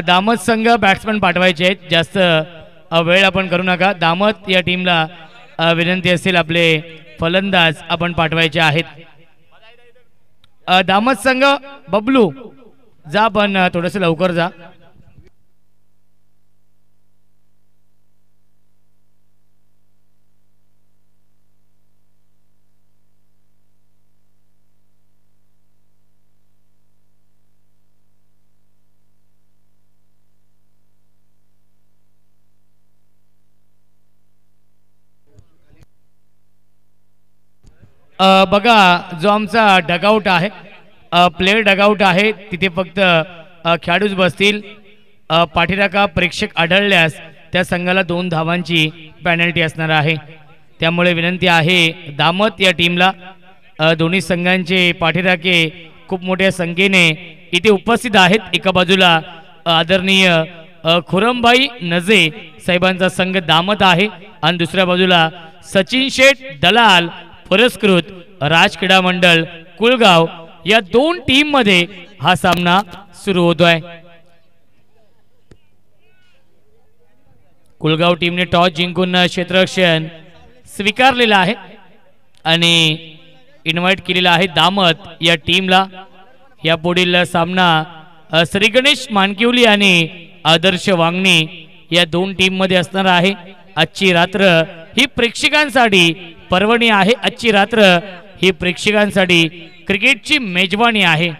दामत संघ बॅट्समन पाठवायचे आहेत, जास्त वेळ आपण करू नका. दामत या टीमला विनंती असेल आपले फलंदाज आपण पाठवायचे आहेत. दामत संघ बबलू जा, पण थोडंसं लवकर जा. बघा, जो आमचा डगआउट आहे, प्लेयर डगआउट आहे, तिथे फक्त खेळाडूच बसतील. पाठीराखा प्रेक्षक आढळल्यास त्या संघाला 2 धावांची पेनल्टी असणार आहे. त्यामुळे विनंती आहे दामत या टीमला, दोन्ही संघांचे पाठीराखे खूप मोठ्या संख्येने इथे उपस्थित आहेत. एका बाजूला आदरणीय खुरमभाई नजे साहेबांचा संघ दामत आहे आणि दुसऱ्या बाजूला सचिन शेठ दलाल पुरस्कृत राज क्रीडा मंडळ कुळगाव या 2 टीम मध्ये हा सामना सुरू होतोय. कुळगाव टीमने टॉस जिंकून क्षेत्ररक्षण स्वीकारलेला आहे आणि इन्व्हाइट केलेला आहे दामत या टीमला. या पुढील सामना श्री गणेश मानकिवली आणि आदर्श वांगणी या 2 टीम मध्ये असणार आहे. आजची रात्र ही प्रेक्षकांसाठी पर्वणी आहे. आजची रात्र ही प्रेक्षकांसाठी क्रिकेटची मेजवानी आहे.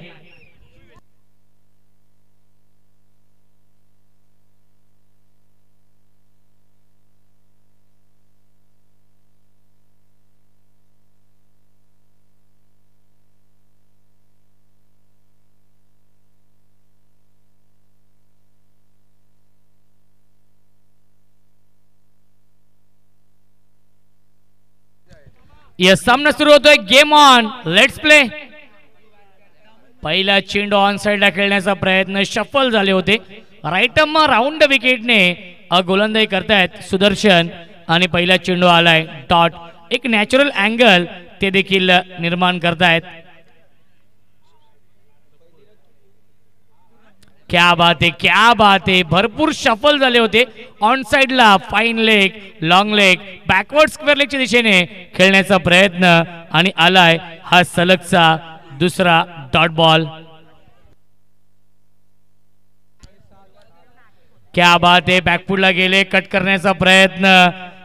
यस, सामना सुरू होतोय. Game on, let's play. पहिला चेंडू ऑन साइडला खेळण्याचा प्रयत्न शफल झाले होते. राईटम राऊंड विकेटने गोलंदाजी करतायत सुदर्शन आणि पहिला चेंडू आलाय डॉट. एक नॅचरल अँगल ते देखील निर्माण करतायत. क्या बात आहे, क्या बात आहे. भरपूर शफल झाले होते. ऑन साइडला fine leg, long leg, backward square लेगच्या दिशेने खेळण्याचा प्रयत्न आणि आलाय हा सलगचा दुसरा डॉट बॉल. क्या बात आहे. बॅकफुटला गेले, कट करण्याचा प्रयत्न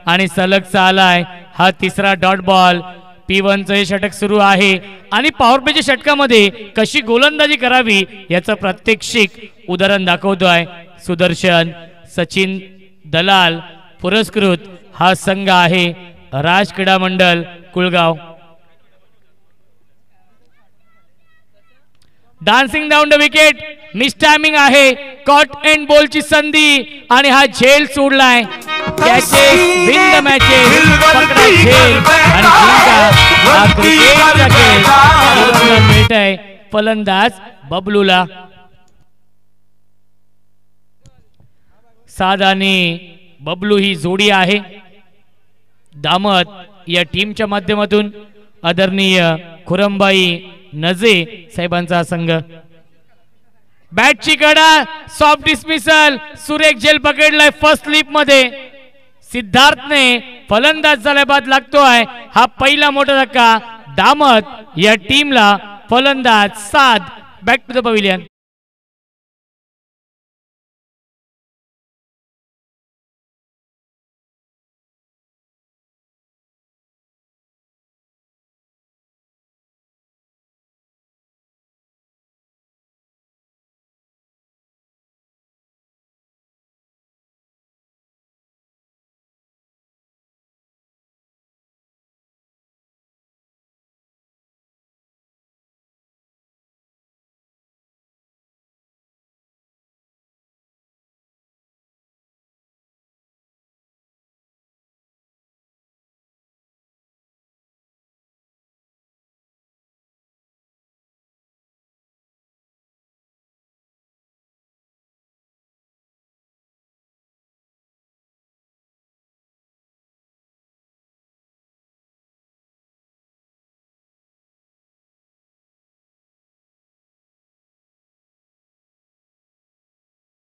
आणि सलगचा आलाय हा तिसरा डॉट बॉल. P1चं हे षटक सुरू आहे आणि पॉवर प्लेच्या षटकामध्ये कशी गोलंदाजी करावी याचं प्रात्यक्षिक उदाहरण दाखवतोय सुदर्शन. सचिन दलाल पुरस्कृत हा संघ आहे राज क्रीडा मंडळ Kulgaon. Dancing down the wicket, miss timing आहे. कॉट एंड बॉलची संधी आणि हा झेल सोडलाय. कॅचेस विन द मॅचेस, पकडा झेल आणि जिंका हा क्रिकेटचा खेळ. मिळतंय फलंदाज बबलूला. साद आणि बबलू ही जोडी आहे दामत या टीमच्या माध्यमातून. आदरणीय खुरमबाई नजे साहेबांचा संघ. बॅटची कडा, सॉफ्ट डिस्मिसल, सुरेख झेल पकडलाय फर्स्ट स्लिप मध्ये. सिद्धार्थने फलंदाज झाल्या बाद लागतोय हा पहिला मोठा धक्का दामत या टीमला. फलंदाज Saad, back to the pavilion.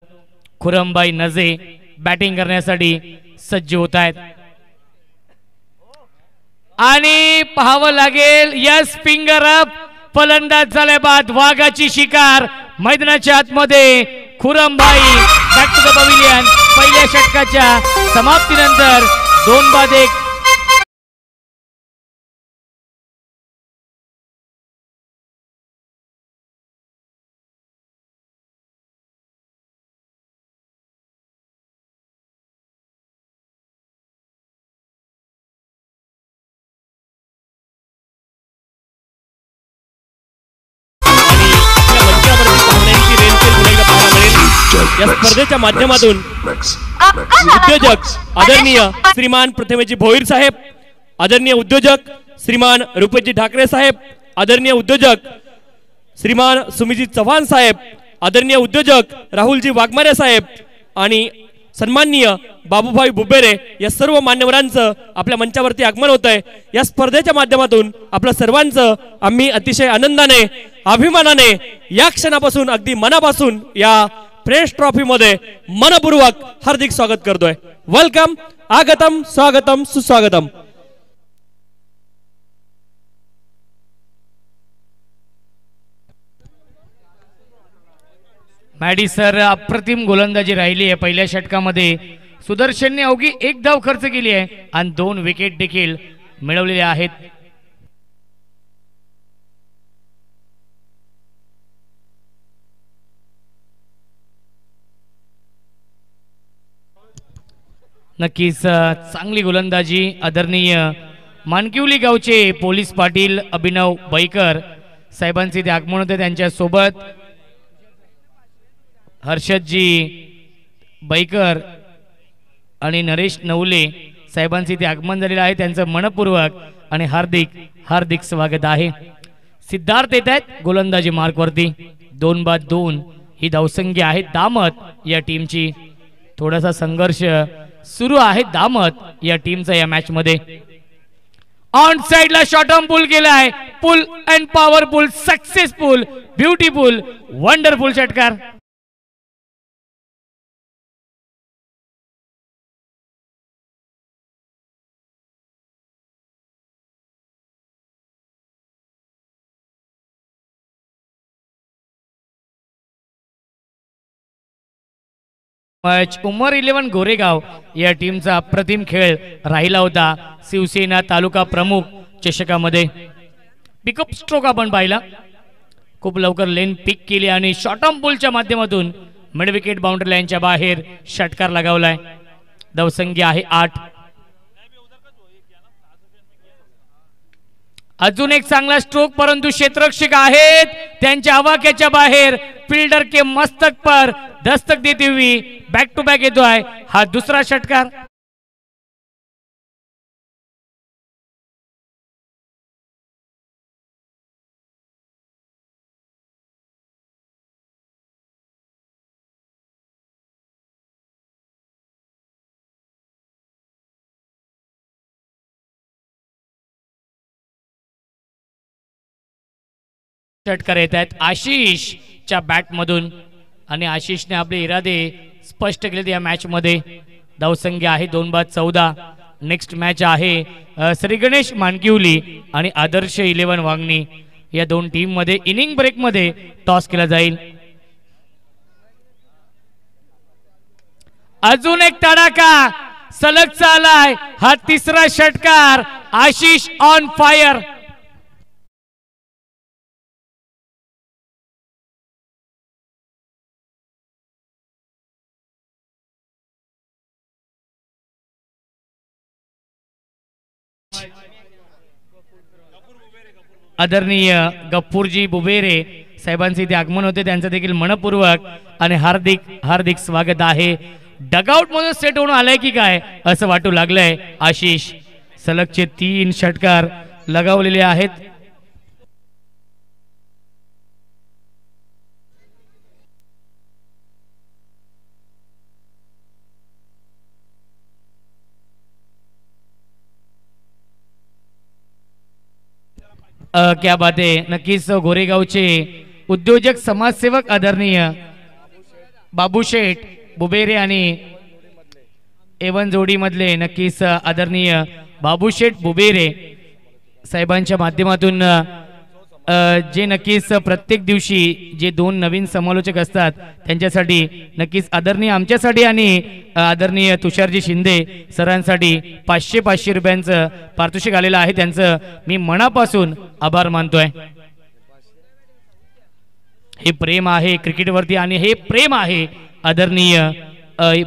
खुरमबाई नजे बॅटिंग करण्यासाठी सज्ज होत आहेत आणि पाहावं लागेल यस फिंगर अप फलंदाज झाल्या बाद वाघाची शिकार मैदानाच्या आतमध्ये खुरमबाई बॅक टू द पवेलियन पहिल्या षटकाच्या समाप्तीनंतर 2-1 या स्पर्धेच्या माध्यमातून उद्योजक आदरणीय श्रीमान प्रथमेजी भोईर साहेब, आदरणीय उद्योजक श्रीमान रुपेशजी ठाकरे साहेब, आदरणीय उद्योजक श्रीमान सुमितजी चव्हाण साहेब, आदरणीय उद्योजक राहुलजी वाघमारे साहेब आणि सन्माननीय बाबूभाई बुबेरे या सर्व मान्यवरांचं आपल्या मंचावरती आगमन होत आहे। या स्पर्धेच्या माध्यमातून आपल्या सर्वांचं आम्ही अतिशय आनंदाने अभिमानाने या क्षणापासून अगदी मनापासून या प्रेस ट्रॉफी मध्ये मनपूर्वक हार्दिक स्वागत करतोय। वेलकम, आगतम, स्वागतम, सुस्वागतम। मॅडी सर अप्रतिम गोलंदाजी राहिली आहे पहिल्या षटकामध्ये सुदर्शनने अवघी 1 धाव खर्च केली आहे आणि 2 विकेट देखील मिळवलेल्या आहेत। नक्कीच चांगली गोलंदाजी आदरणीय मानकिवली गावचे पोलीस पाटील अभिनव बैकर साहेबांचे ते आगमन होते। त्यांच्या सोबत हर्षदजी बैकर आणि नरेश नवले साहेबांचे ते आगमन झालेले आहे। त्यांचं मनपूर्वक आणि हार्दिक हार्दिक स्वागत आहे। सिद्धार्थ येत आहेत गोलंदाजी मार्कवरती 2-2 ही धावसंख्या आहे दामत या टीमची। थोडासा संघर्ष सुरू आहे दामत या टीमचा या मॅच मध्ये। ऑन साइडला शॉर्ट आर्म पुल केलाय, pull and powerful, successful, beautiful, wonderful षटकार। उमर 11 गोरेगाव या टीमचा अप्रतिम खेळ राहिला होता शिवसेना तालुका प्रमुख चषकामध्ये। पिकअप स्ट्रोक आपण पाहिला, खूप लवकर लेन पिक केली आणि शॉर्ट आर्म पुलच्या माध्यमातून मिड विकेट बाउंड्री लाईनच्या बाहेर षटकार लगावलाय। धावसंख्या आहे 8। अजून एक चांगला स्ट्रोक परंतु क्षेत्ररक्षक आहेत त्यांच्या आवाक्याच्या बाहेर, फील्डर के मस्तक पर दस्तक देती हुई बैक टू बैक येतो आहे हा दुसरा षटकार। षटकार येत आहेत आशिषच्या बॅट मधून आणि आशिषने आपले इरादे स्पष्ट केले या मॅच मध्ये। धावसंख्या आहे 2-14। नेक्स्ट मॅच आहे श्री गणेश मानकिवली आणि आदर्श 11 वांगणी या दोन टीम मध्ये इनिंग ब्रेक मध्ये टॉस केला जाईल। अजून एक तडाखा सलग चालाय हा तिसरा षटकार, आशिष ऑन फायर। आदरणीय गप्पूरजी बुबेरे साहेबांचे ते आगमन होते, त्यांचं देखील मनपूर्वक आणि हार्दिक हार्दिक स्वागत आहे। डगआउट मधून सेट होऊन आलाय की काय असं वाटू लागलंय। आशिष सलगचे 3 षटकार लगावलेले आहेत। क्या बात आहे। नक्कीच गोरेगावचे उद्योजक समाजसेवक आदरणीय बाबूशेठ बुबेरे आणि एवन जोडीमधले नक्कीच आदरणीय बाबूशेठ बुबेरे साहेबांच्या माध्यमातून जे नक्कीच प्रत्येक दिवशी जे दोन नवीन समालोचक असतात त्यांच्यासाठी नक्कीच आदरणीय आमच्यासाठी आणि आदरणीय तुषारजी शिंदे सरांसाठी 500 रुपयांचं पारितोषिक आलेलं आहे, त्यांचं मी मनापासून आभार मानतोय। हे प्रेम आहे क्रिकेटवरती आणि हे प्रेम आहे आदरणीय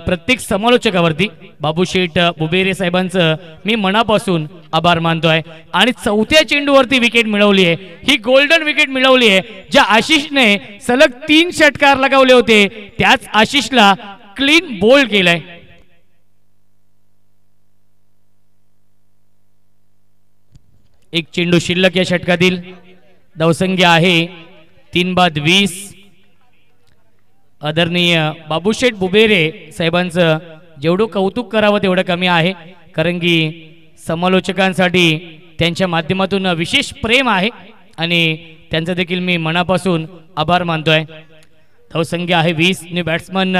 प्रत्येक समालोचकावरती। बाबूशेठ बुबेरे साहेबांचं मी मनापासून आभार मानतोय। आणि चौथ्या चेंडूवरती विकेट मिळवली आहे, ही गोल्डन विकेट मिळवली आहे ज्या आशिषने सलग 3 षटकार लगावले होते त्याच आशिषला क्लीन बोल्ड केलंय। एक चेंडू शिल्लक या षटकातील, धावसंख्या आहे 3/20। आदरणीय बाबूशेठ बुबेरे साहेबांचं जेवढं कौतुक करावं तेवढं कमी आहे, कारण की समालोचकांसाठी त्यांच्या माध्यमातून विशेष प्रेम आहे आणि त्यांचा देखील मी मनापासून आभार मानतोय। धावसंख्या आहे 20 ने बॅट्समन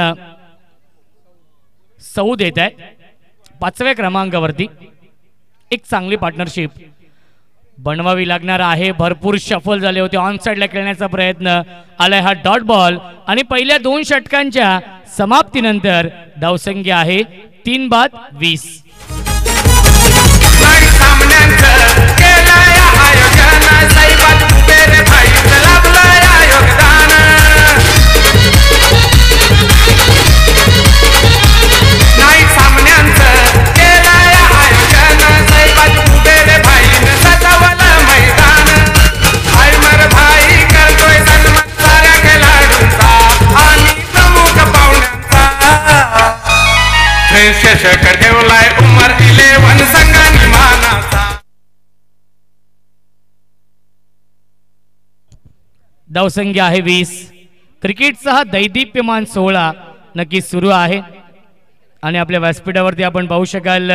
सौ देत आहे 5व्या क्रमांकावरती। एक चांगली पार्टनरशिप बनवावी लागणार आहे। भरपूर शफल झाले होते, ऑन साइडला खेळण्याचा प्रयत्न आलाय हा डॉट बॉल आणि पहिल्या 2 षटकांच्या समाप्तीनंतर धावसंख्या आहे 3/20। धावसंख्या आहे 20। क्रिकेटचा हा दैदिप्यमान सोहळा नक्कीच सुरू आहे आणि आपल्या व्यासपीठावरती आपण पाहू शकाल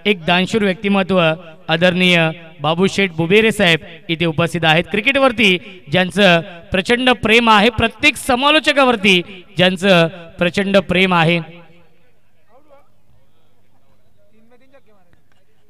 एक दानशूर व्यक्तिमत्व आदरणीय बाबूशेठ बुबेरे साहेब इथे उपस्थित आहेत। क्रिकेटवरती ज्यांचं प्रचंड प्रेम आहे, प्रत्येक समालोचकावरती ज्यांचं प्रचंड प्रेम आहे।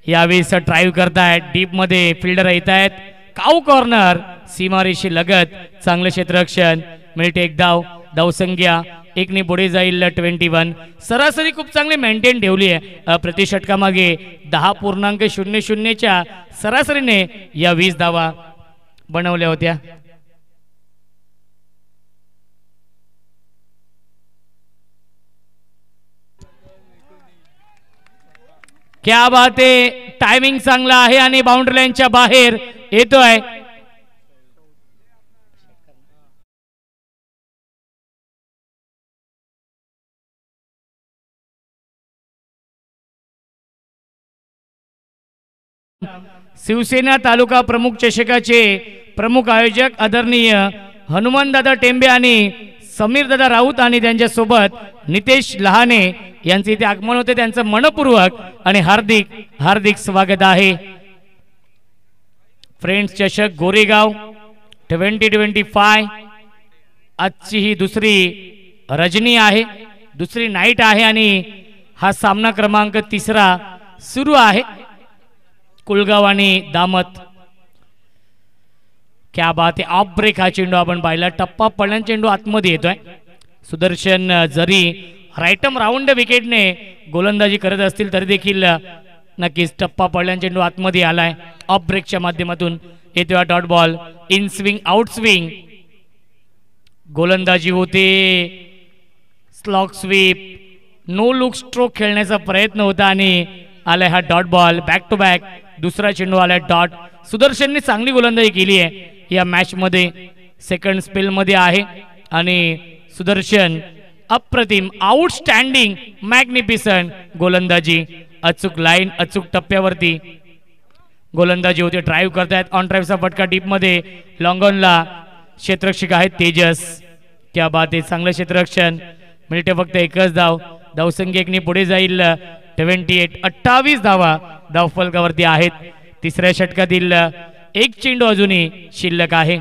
यावेळी ड्राइव्ह करतायत, डीप मध्ये फिल्डर येत आहेत, काऊ कॉर्नर सीमारेषी लगत, चांगलं क्षेत्ररक्षण, मिळते एक धाव। धावसंख्या 1 ने पुढे जाईल 21। सरासरी खूप चांगली मेंटेन ठेवली आहे, प्रति षटकामागे 10.00च्या सरासरीने या 20 धावा बनवल्या होत्या। क्या बात आहे, टायमिंग चांगला आहे आणि बाउंड्री लाईनच्या बाहेर येतोय। शिवसेना तालुका प्रमुख चषकाचे प्रमुख आयोजक आदरणीय हनुमानदादा टेंबे आणि समीरदादा राऊत आणि त्यांच्या सोबत नितेश लहाने यांचे इथे आगमन होते, त्यांचं मनपूर्वक आणि हार्दिक हार्दिक स्वागत आहे। फ्रेंड्स चषक गोरेगाव 2025 आजची ही दुसरी रजनी आहे, दुसरी नाईट आहे आणि हा सामना क्रमांक 3 सुरू आहे। कुलगाव आणि दामत। क्या बात आहे, ऑफ ब्रेक हा चेंडू आपण पाहिला, टप्पा पडल्यान चेंडू आतमध्ये येतोय। सुदर्शन जरी राईटम राऊंड विकेटने गोलंदाजी करत असतील तरी देखील नक्कीच टप्पा पडल्यान चेंडू आतमध्ये आलाय। ऑफ ब्रेकच्या माध्यमातून येतोय dot ball, in swing out swing गोलंदाजी होते, slog sweep, no look stroke खेळण्याचा प्रयत्न होता आणि आलाय हा dot ball. Back to back दुसरा चेंडू आलाय डॉट। सुदर्शनने चांगली गोलंदाजी केली आहे या मॅच मध्ये, सेकंड स्पेल मध्ये आहे आणि सुदर्शन अप्रतिम, आउटस्टँडिंग, मॅग्निफिसंट गोलंदाजी, अचूक लाईन, अचूक टप्प्यावरती गोलंदाजी होते। ड्राइव्ह करतायत, ऑन ड्राइव्हचा फटका डीप मध्ये, लॉंग ऑनला क्षेत्ररक्षक आहेत तेजस। क्या बात आहे, चांगलं क्षेत्ररक्षण, मिळते फक्त एकच धाव। धावसंख्या 1 ने पुढे जाईल 28 धावा धावफलकावरती आहेत। तिसऱ्या षटकातील एक चेंडू अजूनही शिल्लक आहे।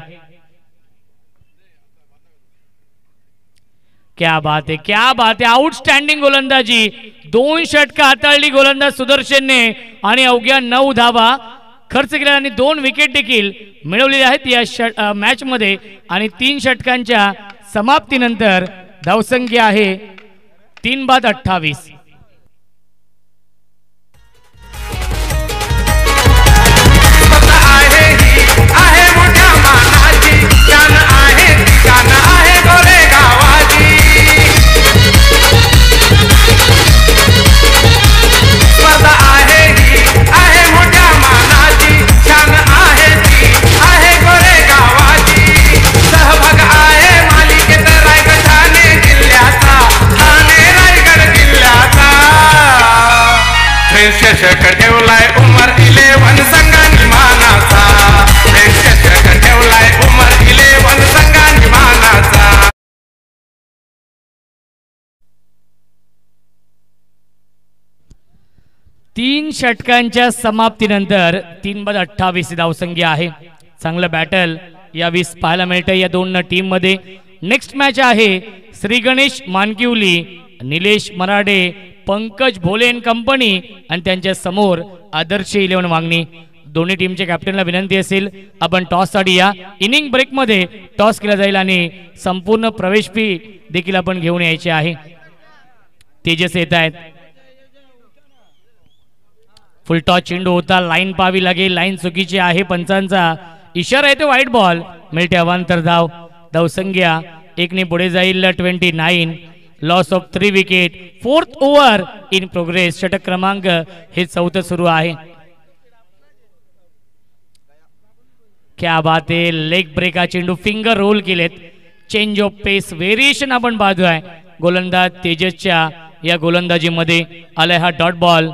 क्या बात आहे, क्या बात आहे, आउटस्टँडिंग गोलंदाजी. 2 षटकं हाताळली गोलंदाज सुदर्शनने आणि अवघ्या 9 धावा खर्च केल्या आणि 2 विकेट देखील मिळवलेल्या आहेत या मॅच मध्ये. आणि 3 षटकांच्या समाप्तीनंतर धावसंख्या आहे 3/28. चषक ठेवलाय उमर 11 संघांनी मानाचा. चषक ठेवलाय उमर 11 संघांनी मानाचा. 3 षटकांच्या समाप्तीनंतर 3/28 धावसंख्या आहे. चांगलं बॅटल यावेळी पाहायला मिळतं या दोन टीम मध्ये. नेक्स्ट मॅच आहे श्री गणेश मानकिवली, निलेश मराडे, पंकज भोलेन कंपनी आणि त्यांच्या समोर आदर्श 11 वांगणी. दोन्ही टीमच्या कॅप्टनला विनंती असेल आपण टॉस साठी या. इनिंग ब्रेक मध्ये टॉस केला जाईल आणि संपूर्ण प्रवेश फी देखील आपण घेऊन यायचे आहे. तेजस येत आहेत. फुल टॉस चेंडू होता, लाईन पाहावी लागेल, लाईन चुकीची आहे, पंचांचा इशारा येतो, व्हाईट बॉल मिळते. अवांतर धाव. धावसंख्या 1 ने पुढे जाईल 29. Loss of 3 wicket. 4th over in progress. षटक क्रमांक हे 4th सुरू आहे. क्या बात आहे, लेग ब्रेका चेंडू फिंगर रोल केलेत. चेंज ऑफ पेस व्हेरिएशन आपण पाहतोय गोलंदाज तेजसच्या या गोलंदाजीमध्ये. आलाय हा डॉट बॉल.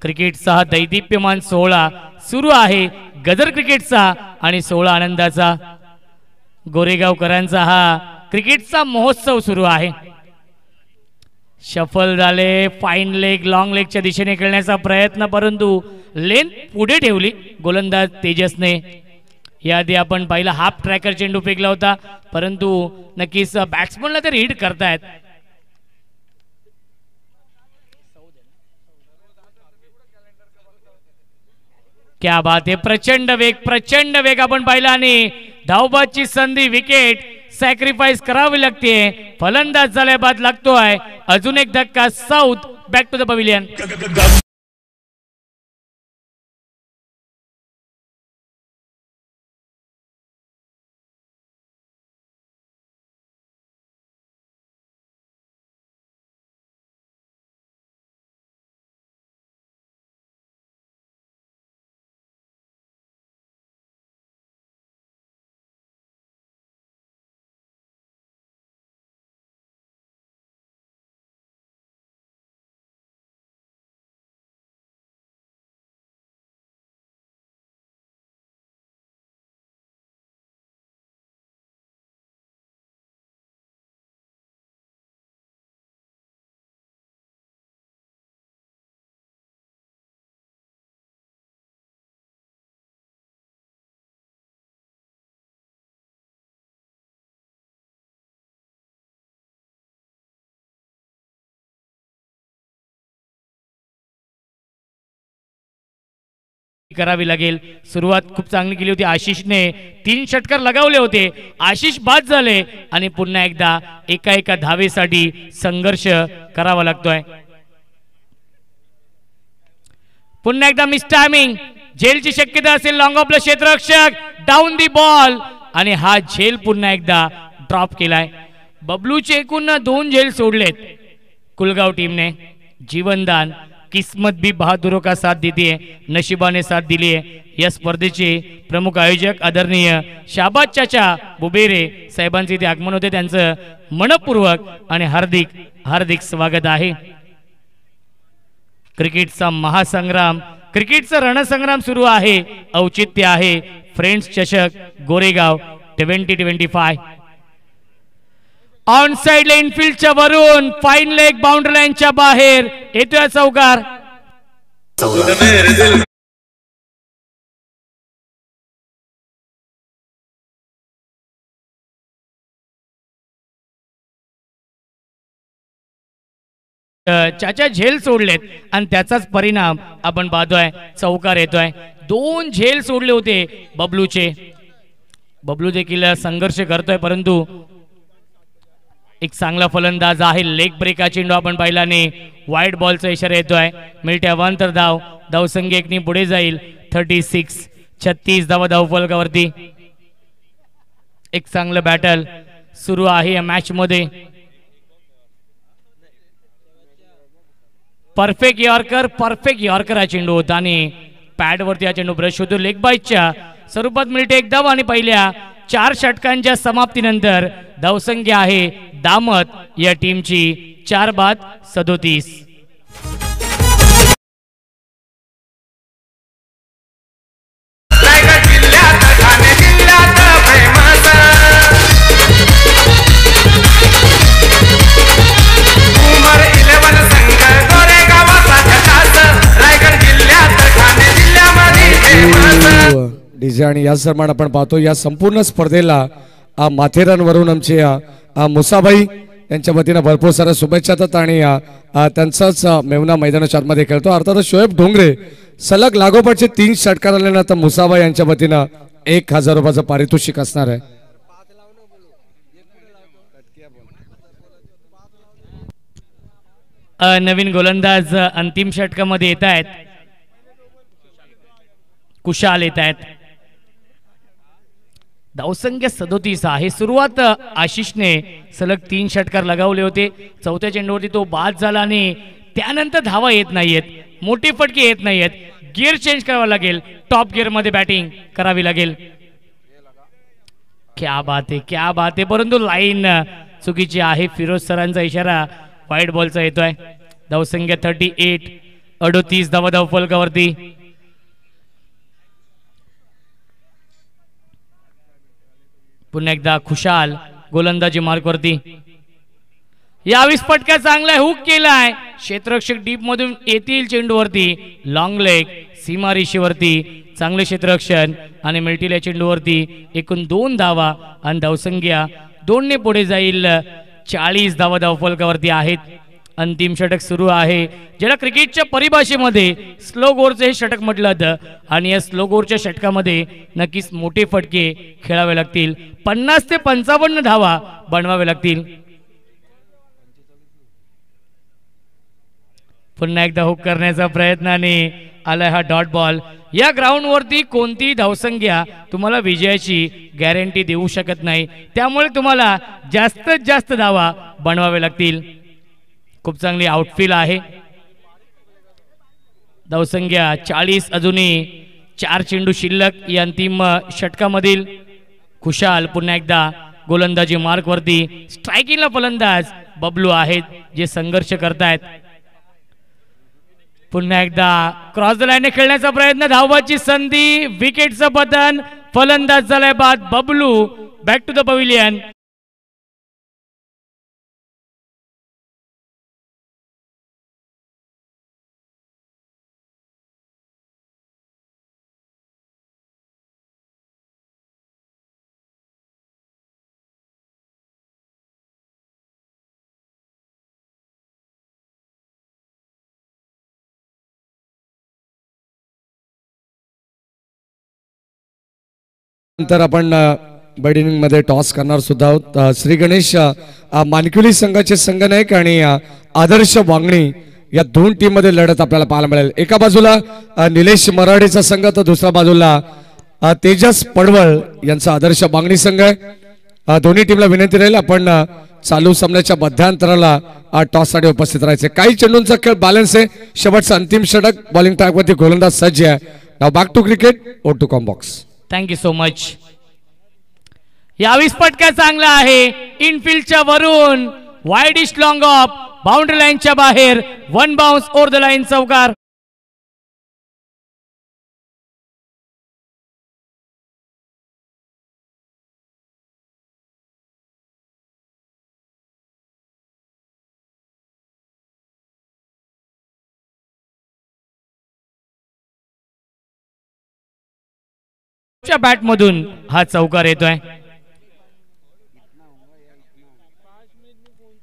क्रिकेटचा हा दैदिप्यमान 16 सुरू आहे. गदर क्रिकेटचा आणि 16 आनंदाचा. गोरेगावकरांचा हा क्रिकेटचा महोत्सव सुरू आहे. शफल झाले, फाईन लेग लॉंग लेगच्या दिशेने खेळण्याचा प्रयत्न, परंतु लेंथ पुढे ठेवली गोलंदाज तेजसने. याआधी आपण पाहिला हाफ ट्रॅकर चेंडू फेकला होता, परंतु नक्कीच बॅट्समनला ते रीड करतायत. क्या बात आहे, प्रचंड वेग आपण पाहिला आणि धावबादची संधी, विकेट सॅक्रिफाईस करावी लागते. फलंदाज झाल्या बाद लागतोय अजून एक धक्का. South back to the pavilion. करावी लागेल. सुरुवात खूप चांगली केली होती आशिषने. 3 षटकार लगावले होते. आशिष बाद झाले आणि पुन्हा एकदा एका धावेसाठी संघर्ष करावा लागतोय. पुन्हा एकदा मिस टायमिंग. झेलची शक्यता असेल. लॉंग ऑफला क्षेत्ररक्षक डाऊन दी बॉल आणि हा झेल पुन्हा एकदा ड्रॉप केलाय. बबलूचे एकूण 2 झेल सोडलेत कुलगाव टीमने. जीवनदान किस्मत भी बहादुरों का साथ देती है, नशिबाने साथ दिली है. या स्पर्धेचे प्रमुख आयोजक आदरणीय शाबाज चाचा बुबेरे साहेबांचे इथे आगमन होते. त्यांचं मनपूर्वक आणि हार्दिक स्वागत आहे. क्रिकेटचा महासंग्राम, क्रिकेटचा रणसंग्राम सुरू आहे. औचित्य आहे फ्रेंड्स चषक गोरेगाव 2025. ऑन साइड ला इनफिल्डच्या वरून फाईन लेग बाउंड्री लाईनच्या बाहेर येतोय चौकार. चाचा झेल सोडलेत आणि त्याचाच परिणाम आपण पाहतोय. चौकार येतोय. 2 झेल सोडले होते बबलूचे. बबलू देखील संघर्ष करतोय, परंतु एक चांगला फलंदाज आहे. लेग ब्रेक चेंडू आपण पाहिला आणि वाईट बॉलचा इशारा येतोय. मिळते अवांतर धाव. धावसंख्या एकनी पुढे जाईल. 36 धावा धावफलकावरती. एक चांगलं बॅटल सुरू आहे या मॅच मध्ये. परफेक्ट यॉर्कर हा चेंडू होता आणि पॅड वरती हा चेंडू ब्रश होतो. लेग बाईटच्या स्वरूपात मिळते एक धाव आणि पहिल्या 4 षटकांच्या समाप्तीनंतर धावसंख्या आहे दामत या टीमची 4-37. डीजे आणि या सन्मान आपण पाहतो. या संपूर्ण स्पर्धेला माथेरानवरून आमचे मुसाबाई यांच्या वतीनं भरपूर साऱ्या शुभेच्छा देतात आणि त्यांचाच मेवना मैदानाच्या आतमध्ये खेळतो. अर्थात शोएब ढोंगरे सलग लागोपाठचे 3 षटकार आले ना, तर मुसाबाई यांच्या वतीनं 1000 रुपयाचं पारितोषिक असणार आहे. नवीन गोलंदाज अंतिम षटकामध्ये येत आहेत. कुशाल येत आहेत. धावसंख्या 37 आहे. सुरुवात आशिषने सलग 3 षटकार लगावले होते. चौथ्या चेंडूवरती तो बाद झाला आणि त्यानंतर धावा येत नाहीयेत, मोठे फटके येत नाहीयेत. गिअर चेंज करावा लागेल. टॉप गिअर मध्ये बॅटिंग करावी लागेल. क्या बात आहे. परंतु लाईन चुकीची आहे. फिरोज सरांचा इशारा वाईट बॉलचा येतोय. धावसंख्या 38 धावा धावफलकावरती. पुन्हा एकदा खुशाल गोलंदाजी मार्कवरती. 22 फटका चांगला हुक केलाय. क्षेत्ररक्षक डीप मधून येतील चेंडूवरती. लॉंग लेग सीमा रेषेवरती चांगले क्षेत्ररक्षण आणि मिळतील या चेंडूवरती एकूण 2 धावा आणि धावसंख्या 2 ने पुढे जाईल. 40 धावा धावफलकावरती आहेत. अंतिम षटक सुरू आहे, ज्याला क्रिकेटच्या परिभाषेमध्ये स्लो गोरचे हे षटक म्हटलं जातं. आणि या स्लो गोरच्या षटकामध्ये नक्कीच मोठे फटके खेळावे लागतील. 50 ते 55 धावा बनवावे लागतील. पुन्हा एकदा हुक करण्याचा प्रयत्न आणि आलाय हा डॉट बॉल. या ग्राउंड वरती कोणती धावसंख्या तुम्हाला विजयाची गॅरंटी देऊ शकत नाही, त्यामुळे तुम्हाला जास्तीत जास्त धावा बनवावे लागतील. खूप चांगली आउटफील आहे. धावसंख्या 40. अजूनही 4 चेंडू शिल्लक या अंतिम षटकामधील. खुशाल पुन्हा एकदा गोलंदाजी मार्कवरती. स्ट्रायकिंगला फलंदाज बबलू आहेत जे संघर्ष करतायत. पुन्हा एकदा क्रॉस द लाईनने खेळण्याचा प्रयत्न. धावाची संधी. विकेटचं पतन. फलंदाज झालाय बाद. Bablu back to the pavilion. नंतर आपण बॅटिंग मध्ये टॉस करणार सुद्धा आहोत. श्री गणेश मानकुली संघाचे संघनायक आणि आदर्श वांगणी या 2 टीम मध्ये लढत आपल्याला पाहायला मिळेल. एका बाजूला निलेश मराठेचा संघ तर दुसऱ्या बाजूला तेजस पडवळ यांचा आदर्श वांगणी संघ आहे. दोन्ही टीमला विनंती राहील आपण चालू सामन्याच्या मध्यांतराला टॉस साठी उपस्थित राहायचे. काही चेंडूंचा खेळ बॅलन्स आहे. शेवटचा अंतिम षटक. बॉलिंग ट्रॅक वरती गोलंदाज सज्ज आहे. Now back to cricket. ओ टू कॉम्बॉक्स. Thank you so much. 22 फटका चांगला आहे. इनफिल्डच्या वरून वाईडिश लॉंग ऑफ. बाउंड्री लाईनच्या बाहेर. 1 बाउन्स ओव्हर द लाईन. चौकार. बॅट मधून हा चौकार येतोय.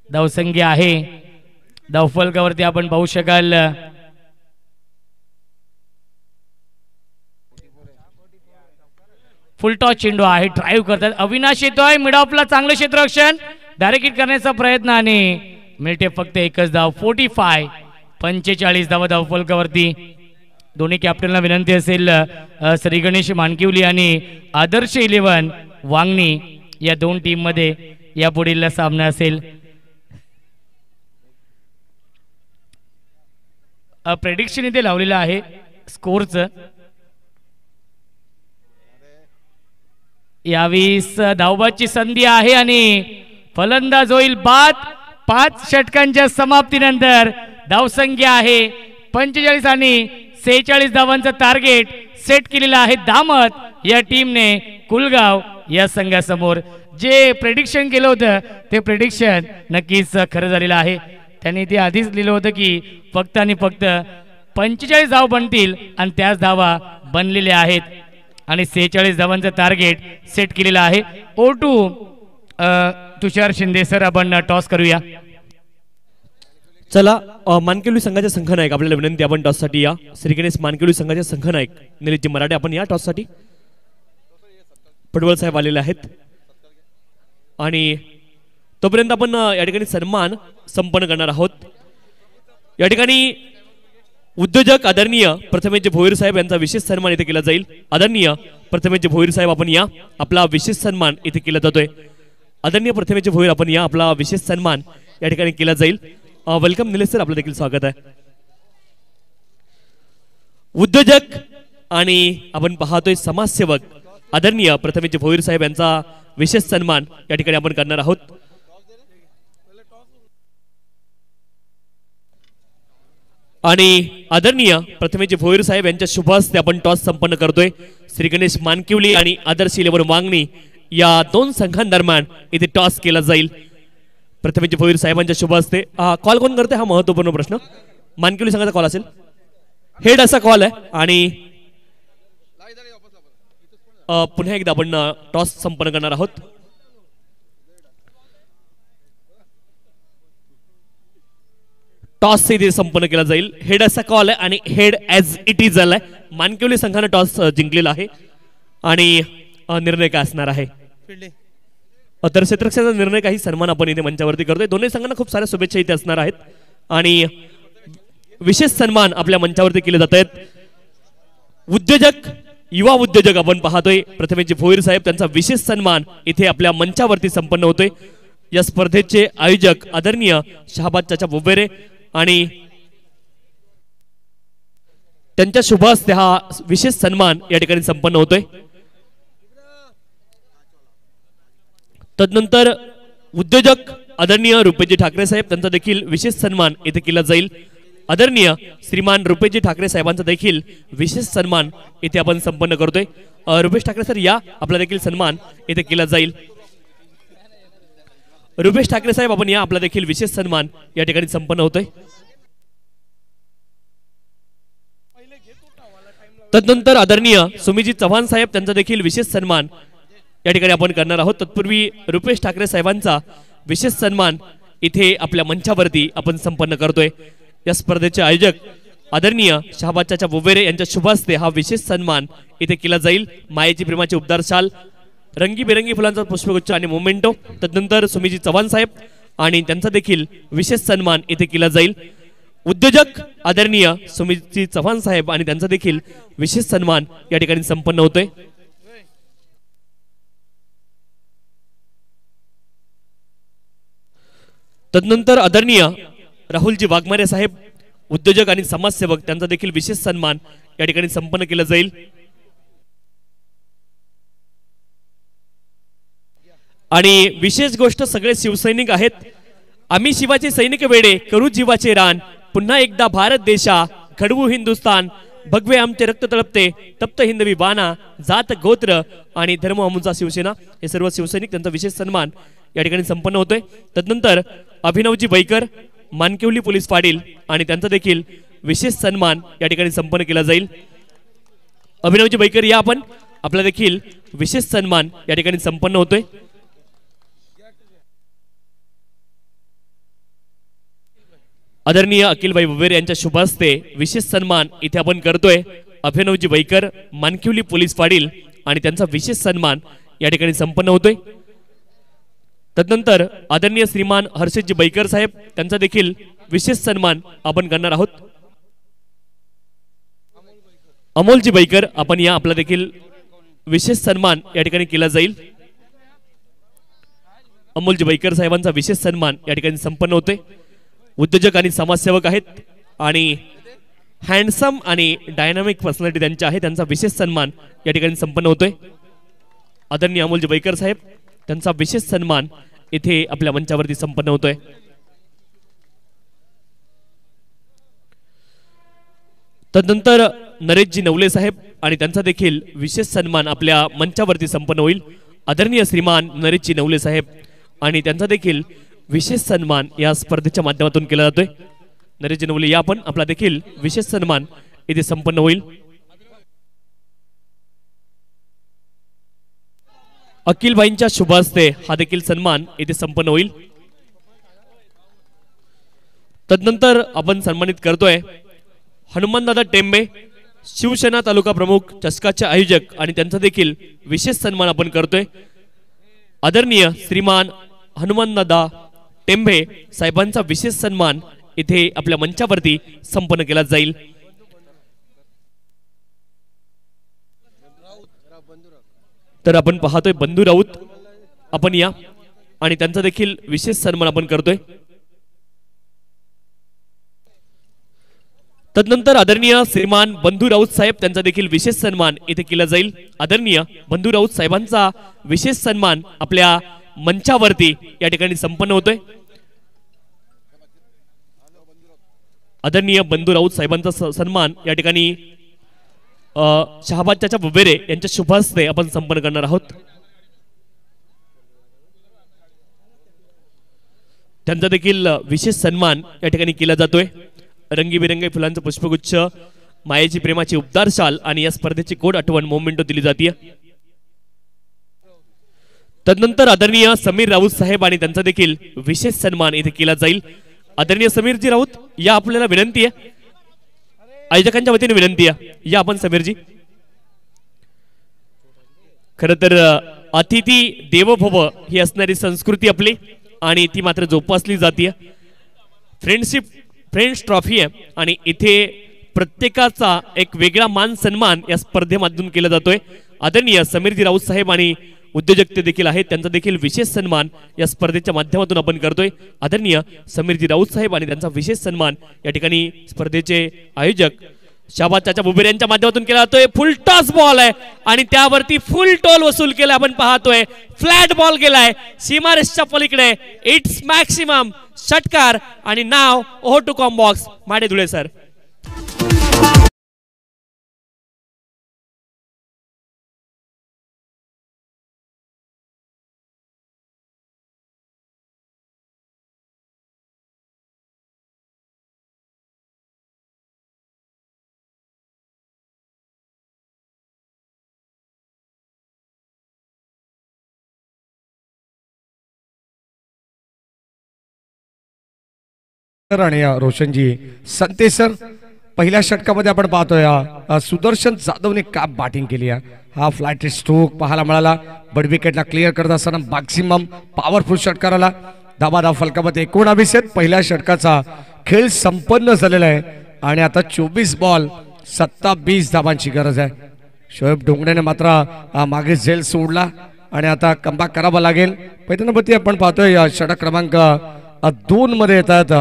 धावसंख्या आहे धावफलकावरती आपण पाहू शकाल फुल टॉस चेंडू आहे, ड्राईव्ह करतात, अविनाश येतोय मिड ऑफला, चांगलं क्षेत्ररक्षण, डायरेक्ट हिट करण्याचा प्रयत्न आणि मिळते फक्त एकच धाव. 45 धावा धावफलकावरती. दोन्ही कॅप्टनला विनंती असेल श्री गणेश मानकिवली आणि आदर्श 11 वांगणी या दोन टीम मध्ये या पुढील सामना असेल. प्रेडिक्शन इथे लावलेलं आहे स्कोरचं. यावीस धावबाची संधी आहे आणि फलंदाज होईल बाद. 5 षटकांच्या समाप्तीनंतर धावसंख्या आहे 45 आणि 46 धावांचं टार्गेट सेट केलेलं आहे दामत या टीमने कुलगाव या संघासमोर. जे प्रेडिक्शन केलं होतं ते प्रेडिक्शन नक्कीच खरं झालेलं आहे. त्यांनी ते आधीच लिहिलं होतं की फक्त आणि फक्त 45 धाव बनतील आणि त्याच धावा बनलेल्या आहेत आणि 46 धावांचं टार्गेट सेट केलेलं आहे. O2 तुषार शिंदे सर, आपण टॉस करूया. चला मानकिवली संघाचे संघनायक आपल्याला विनंती, आपण टॉस साठी या. श्री गणेश मानकिवली संघाचे संघनायक निलेशजी मराठे, आपण या टॉस साठी. पडवळ साहेब आलेले आहेत आणि तोपर्यंत आपण या ठिकाणी सन्मान संपन्न करणार आहोत. या ठिकाणी उद्योजक आदरणीय प्रथमेशजी भोईर साहेब यांचा विशेष सन्मान इथे केला जाईल. आदरणीय प्रथमेशजी भोईर साहेब, आपण या, आपला विशेष सन्मान इथे केला जातोय. आदरणीय प्रथमेशजी भोईर, आपण या, आपला विशेष सन्मान या ठिकाणी केला जाईल. वेलकम निलेश सर, आपलं देखील स्वागत आहे. उद्योजक आणि आपण पाहतोय समाजसेवक आदरणीय प्रथमेशजी भोईर साहेब यांचा विशेष सन्मान या ठिकाणी आपण करणार आहोत. आणि आदरणीय प्रथमेशजी भोईर साहेब यांच्या शुभ हस्ते आपण टॉस संपन्न करतोय. श्री गणेश मानकिवली आणि आदर्श 11 वांगणी या दोन संघांदरम्यान इथे टॉस केला जाईल. प्रथमेशजी भोईर साहेबांच्या शुभ हस्ते. कॉल कोण करते हा महत्वपूर्ण प्रश्न. मानकिवली संघाचा कॉल असेल, हेड असा कॉल आहे. आणि पुन्हा एकदा आपण टॉस संपन्न करणार आहोत. टॉस इथे संपन्न केला जाईल. हेड असा कॉल आहे आणि हेड ॲज इट इज झालाय. मानकिवली संघाने टॉस जिंकलेला आहे आणि निर्णय काय असणार आहे तर क्षेत्ररक्षणाचा निर्णय काही सन्मान आपण इथे मंचावरती करतोय. दोन्ही संघांना खूप साऱ्या शुभेच्छा इथे असणार आहेत आणि विशेष सन्मान आपल्या मंचावरती केले जात आहेत. उद्योजक, युवा उद्योजक आपण पाहतोय प्रथमेशजी भोईर साहेब, त्यांचा विशेष सन्मान इथे आपल्या मंचावरती संपन्न होतोय. या स्पर्धेचे आयोजक आदरणीय शहाबाद चाचा बोबेरे आणि त्यांच्या शुभ हस्ते हा विशेष सन्मान या ठिकाणी संपन्न होतोय. तदनंतर उद्योजक आदरणीय रुपेशजी ठाकरे साहेब, त्यांचा देखील विशेष सन्मान इथे केला जाईल. आदरणीय श्रीमान रुपेशजी ठाकरे साहेबांचा देखील विशेष सन्मान इथे आपण संपन्न करतोय. रुपेश ठाकरे सर या, आपला देखील सन्मान इथे केला जाईल. रुपेश ठाकरे साहेब, आपण या, आपला देखील विशेष सन्मान या ठिकाणी संपन्न होतोय. तदनंतर आदरणीय सुमीजी चव्हाण साहेब, त्यांचा देखील विशेष सन्मान या ठिकाणी आपण करणार आहोत. तत्पूर्वी रुपेश ठाकरे साहेबांचा विशेष सन्मान इथे आपल्या मंचावरती आपण संपन्न करतोय. या स्पर्धेचे आयोजक आदरणीय शहाबाद चाचा बोबेरे यांच्या शुभ हस्ते हा विशेष सन्मान इथे केला जाईल. मायेची प्रेमाची उबदार शाल, रंगीबेरंगी फुलांचा पुष्पगुच्छ आणि मोमेंटो. तदनंतर सुमीजी चव्हाण साहेब आणि त्यांचा देखील विशेष सन्मान इथे केला जाईल. उद्योजक आदरणीय सुमीजी चव्हाण साहेब आणि त्यांचा देखील विशेष सन्मान या ठिकाणी संपन्न होतोय. तदनंतर आदरणीय राहुलजी वाघमारे साहेब, उद्योजक आणि समाजसेवक, त्यांचा देखील विशेष सन्मान या ठिकाणी संपन्न केला जाईल. आणि विशेष गोष्ट, सगळे शिवसैनिक आहेत. आम्ही शिवाचे सैनिक वेडे, करू जीवाचे रान, पुन्हा एकदा भारत देशा, घडवू हिंदुस्तान, भगवे आमचे रक्त तळपते, तप्त हिंदवी बाणा, जात गोत्र आणि धर्म आमचा शिवसेना, हे सर्व शिवसैनिक, त्यांचा विशेष सन्मान या ठिकाणी संपन्न होतोय. तदनंतर अभिनवजी बैकर, मानकिवली पोलीस पाटील आणि त्यांचा देखील विशेष सन्मान या ठिकाणी संपन्न केला जाईल. अभिनवजी बैकर या, आपण, आपला देखील विशेष सन्मान या ठिकाणी संपन्न होतोय. आदरणीय अखिलभाई ववेर यांच्या शुभ हस्ते विशेष सन्मान इथे आपण करतोय। अभिनवजी वैकर मानकिवली पोलीस पाटील आणि त्यांचा विशेष सन्मान या ठिकाणी संपन्न होतोय। तदनंतर आदरणीय श्रीमान हर्षदजी बैकर साहेब त्यांचा देखील विशेष सन्मान आपण करणार आहोत। अमोलजी बैकर आपण या आपला देखील विशेष सन्मान या ठिकाणी केला जाईल। अमोलजी बैकर साहेबांचा विशेष सन्मान या ठिकाणी संपन्न होतोय। उद्योजक आणि समाजसेवक आहेत आणि हँडसम आणि डायनामिक पर्सनॅलिटी त्यांच्या आहे, त्यांचा विशेष सन्मान या ठिकाणी संपन्न होतोय। आदरणीय अमोलजी बैकर साहेब त्यांचा विशेष सन्मान इथे आपल्या मंचावरती संपन्न होतोय। तदनंतर नरेशजी नवले साहेब आणि त्यांचा देखील विशेष सन्मान आपल्या मंचावरती संपन्न होईल। आदरणीय श्रीमान नरेशजी नवले साहेब आणि त्यांचा देखील विशेष सन्मान या स्पर्धेच्या माध्यमातून केला जातोय। नरेशजी नवले या पण आपला देखील विशेष सन्मान इथे संपन्न होईल। अखिलभाईंच्या शुभ हस्ते हा देखील सन्मान इथे संपन्न होईल। तदनंतर आपण सन्मानित करतोय हनुमानदादा टेंबे शिवसेना तालुका प्रमुख चषकाचे आयोजक आणि त्यांचा देखील विशेष सन्मान आपण करतोय। आदरणीय श्रीमान हनुमानदादा टेंबे साहेबांचा विशेष सन्मान इथे आपल्या मंचावरती संपन्न केला जाईल। तर आपण पाहतोय बंधू राऊत आपण या आणि त्यांचा देखील विशेष सन्मान आपण करतोय। तदनंतर आदरणीय श्रीमान बंधू राऊत साहेब त्यांचा देखील विशेष सन्मान इथे केला जाईल। आदरणीय बंधू राऊत साहेबांचा विशेष सन्मान आपल्या मंचावरती या ठिकाणी संपन्न होतोय। आदरणीय बंधू राऊत साहेबांचा सन्मान या ठिकाणी शहाबाज चाचा ववेरे यांच्या शुभ हस्ते आपण संपन्न करणार आहोत। त्यांचा देखील विशेष सन्मान या ठिकाणी केला जातोय। रंगीबिरंगी फुलांचं पुष्पगुच्छ, मायेची प्रेमाची उबदार शाल आणि या स्पर्धेची कोड आठवण मोमेंटो दिली जाते। तदनंतर आदरणीय समीर राऊत साहेब आणि त्यांचा देखील विशेष सन्मान इथे केला जाईल। आदरणीय समीरजी राऊत या आपल्याला विनंती आहे, आयोजकांच्या वतीने विनंती आहे, या आपण समीरजी। खर तर अतिथी देवो भव ही असणारी संस्कृती आपली आणि ती मात्र जोपासली जाते। फ्रेंड्स ट्रॉफी आहे आणि इथे प्रत्येकाचा एक वेगळा मान सन्मान या स्पर्धेमधून केला जातोय। आदरणीय समीरजी राऊत साहेब आणि उद्योजक ते देखील आहेत, त्यांचा देखील विशेष सन्मान या स्पर्धेच्या माध्यमातून आपण करतोय। आदरणीय समीरजी राऊत साहेब आणि त्यांचा विशेष सन्मान या ठिकाणी स्पर्धेचे आयोजक शहाबाज चाचा ववेर यांच्या माध्यमातून केला जातोय। फुल टॉस बॉल आहे आणि त्यावरती फुल टोल वसूल केला आपण पाहतोय। फ्लॅट बॉल गेलाय सीमारेषच्या पलीकडे, इट्स मॅक्सिमम षटकार आणि now over to comm box माडे धुळे सर। आणि रोशनजी संते सर पहिल्या षटकामध्ये आपण पाहतोय सुदर्शन जाधवने काय बॅटिंग केली आहे। हा फ्लाइट स्ट्रोक पाहायला मिळाला, बड विकेटला क्लिअर करत असताना मॅक्सिमम पॉवरफुल षटकार आला। धाबा फलकामध्ये 19 आहेत। पहिल्या षटकाचा खेळ संपन्न झालेला आहे आणि आता 24 बॉल 27 धाबांची गरज आहे। शोएब डोंगरेने मात्र मागे झेल सोडला आणि आता कमबॅक करावा लागेल। पैठणपती आपण पाहतोय षटक क्रमांक 2 मध्ये येतात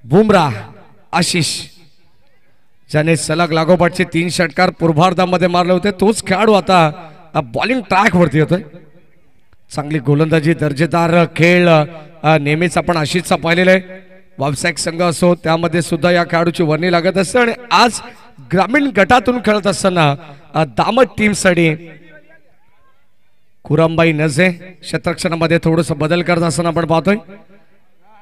बुमराह आशिष, ज्याने सलग लागोपाठचे 3 षटकार पूर्वार्धामध्ये मारले होते। तोच खेळाडू आता बॉलिंग ट्रॅक वरती होतोय। चांगली गोलंदाजी, दर्जेदार खेळ नेहमीच आपण आशिषचा पाहिलेला आहे। व्यावसायिक संघ असो त्यामध्ये सुद्धा या खेळाडूची वर्णी लागत असते आणि आज ग्रामीण गटातून खेळत असताना दामट टीमसाठी कुरामबाई नजे क्षेत्ररक्षणामध्ये थोडस बदल करत असताना आपण पाहतोय।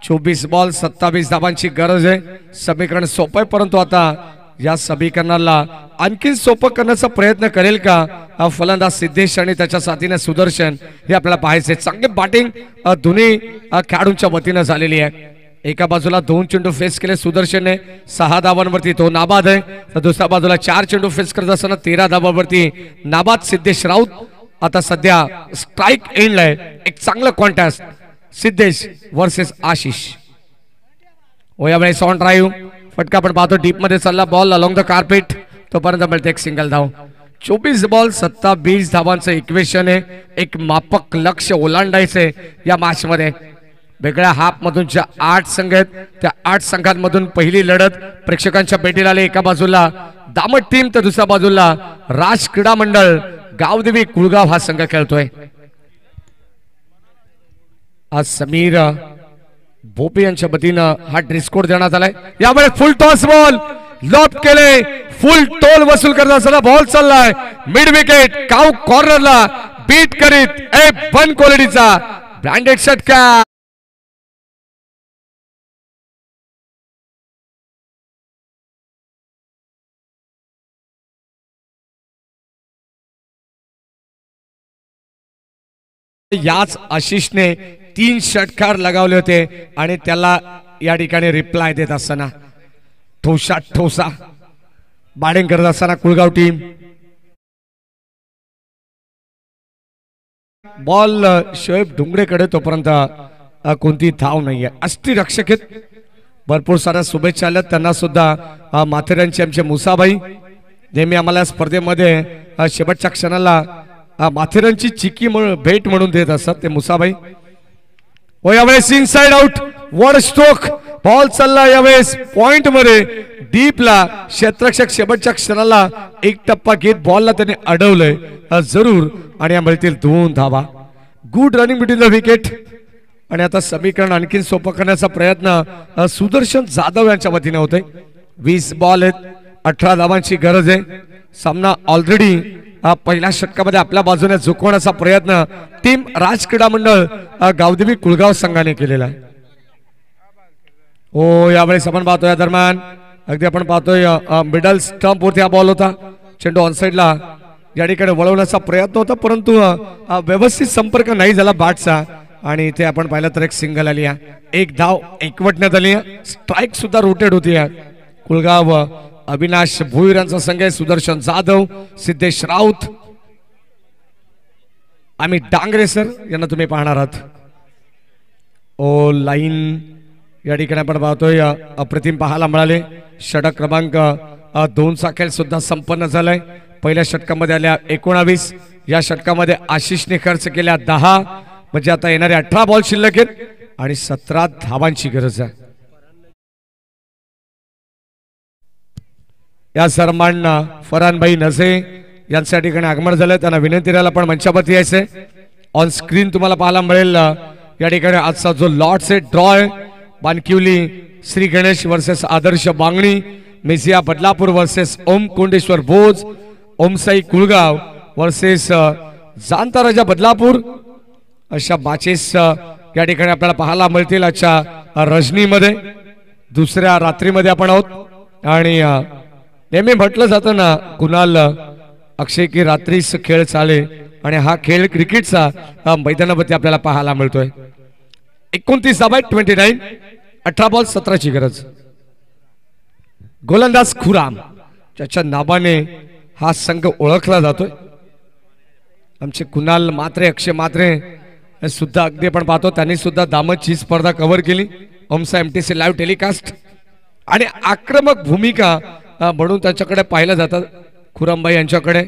24 बॉल 27 धाबांची गरज आहे। समीकरण सोपं आहे, परंतु आता या समीकरणाला आणखी सोपं करण्याचा प्रयत्न करेल का हा फलंदाज सिद्धेश आणि त्याच्या साथीने सुदर्शन, हे आपल्याला पाहायचे। चांगली बॅटिंग दोन्ही खेळाडूंच्या वतीने झालेली आहे। एका बाजूला 2 चेंडू फेस केले सुदर्शनने, 6 धावांवरती तो नाबाद आहे. तर दुसऱ्या बाजूला 4 चेंडू फेस करत असताना 13 धावांवरती नाबाद सिद्धेश राऊत. आता सध्या स्ट्राइक एंडला आहे. एक चांगलं कॉन्टॅस्ट सिद्धेश वर्सेस आशिष. यावेळेस ऑन ड्राईव्ह फटका पण पाहतो डीप मध्ये चालला बॉल अलॉंग द कार्पेट. तोपर्यंत मिळते एक सिंगल धाव. 24 बॉल 27 धावांचं इक्वेशन आहे. एक मापक लक्ष ओलांडायचंय या मॅच मध्ये. वेगळ्या हाफ मधून ज्या 8 संघ आहेत त्या 8 संघांमधून पहिली लढत प्रेक्षकांच्या भेटीला आले. एका बाजूला दामट टीम तर दुसऱ्या बाजूला राज क्रीडा मंडळ गावदेवी कुळगाव हा संघ खेळतोय. आज समीर भोपे यांच्या वतीनं हा ड्रेस कोड देण्यात आलाय. यावेळेस फुल टॉस बॉल लॉप केले, फुल टोल वसूल करत असताना बॉल चाललाय मिड विकेट काउ कॉर्नरला बीट करीत A1 क्वालिटीचा ब्रँडेड षटकार. याच आशिषने 3 षटकार लगावले होते आणि त्याला या ठिकाणी रिप्लाय देत असताना ठोसा ठोसा बॅटिंग करत असताना कुळगाव टीम. बॉल शोएब डोंगरेकडे तोपर्यंत कोणती धाव नाहीये. अष्टरक्षक आहेत, भरपूर साऱ्या शुभेच्छा आल्यात त्यांना सुद्धा. माथेरानचे आमचे मुसाबाई नेहमी आम्हाला स्पर्धेमध्ये शेवटच्या क्षणाला माथेरानची चिकी भेट म्हणून देत असतात ते मुसाबाई. यावेळेस इनसाइड आउट वर स्ट्रोक बॉल चालला यावेळेस पॉइंट मध्ये डीपला. क्षेत्ररक्षक शेवटच्या क्षणाला एक टप्पा घेत बॉलला त्याने अडवलंय जरूर आणि या मिळतील 2 धावा. Good running between the wicket. आणि आता समीकरण आणखीन सोपं करण्याचा प्रयत्न सुदर्शन जाधव यांच्या वतीने होतोय. 20 बॉल आहेत, 18 धावांची गरज आहे. सामना ऑलरेडी पहिल्या षटकामध्ये आपल्या बाजूने झुकवण्याचा प्रयत्न टीम राज क्रीडा मंडळ गावदेवी कुळगाव संघाने केलेला आहे. यावेळेस आपण पाहतोय या दरम्यान अगदी आपण पाहतोय मिडल स्टंप वरती हा बॉल होता. चेंडू ऑनसाइडला या ठिकाणी वळवण्याचा प्रयत्न होता परंतु व्यवस्थित संपर्क नाही झाला बॅटचा आणि इथे आपण पाहिलं तर एक सिंगल आली आहे. एक धाव एकवटण्यात आली आहे. स्ट्राइक सुद्धा रोटेट होती आहे. कुळगाव अविनाश भोईर यांचा संघ आहे. सुदर्शन जाधव, सिद्धेश राऊत, आम्ही डांगरे सर यांना तुम्ही पाहणार आहात. लाईन या ठिकाणी आपण पाहतोय अप्रतिम पाहायला मिळाले. षटक क्रमांक 2 चा खेळ सुद्धा संपन्न झालाय. पहिल्या षटकामध्ये आल्या 19, या षटकामध्ये आशिषने खर्च केल्या 10, म्हणजे आता येणारे 18 बॉल शिल्लक आहेत आणि 17 धावांची गरज आहे. या सर्वांना फरहानभाई नझे यांच्या ठिकाणी आगमन झालं. त्यांना विनंती राहिला पण मंचावरती यायचंय. ऑन स्क्रीन तुम्हाला पाहायला मिळेल या ठिकाणी आजचा जो लॉट्स आहे ड्रॉ आहे. बानकिवली श्री गणेश वर्सेस आदर्श बांगणी, मेसिया बदलापूर वर्सेस ओम कोंडेश्वर भोज, ओमसाई कुळगाव वर्सेस जाणता राजा बदलापूर, अशा मॅचेस या ठिकाणी आपल्याला पाहायला मिळतील आजच्या रजनीमध्ये. दुसऱ्या रात्रीमध्ये आपण आहोत आणि नेहमी म्हटलं जातं ना कुणाल अक्षय की रात्रीच खेळ चाले आणि हा खेळ क्रिकेटचा मैदानावरती आपल्याला पाहायला मिळतोय. 29 धावा 29, 18 बॉल 17 ची गरज. गोलंदाज खुराम ज्याच्या नावाने हा संघ ओळखला जातोय. आमचे कुणाल मात्रे, अक्षय मात्रे सुद्धा अगदी आपण पाहतो त्यांनी सुद्धा दामतची स्पर्धा कव्हर केली. ओमसा MTC लाईव्ह टेलिकास्ट आणि आक्रमक भूमिका म्हणून त्यांच्याकडे पाहिलं जातं. खुरामबाई यांच्याकडे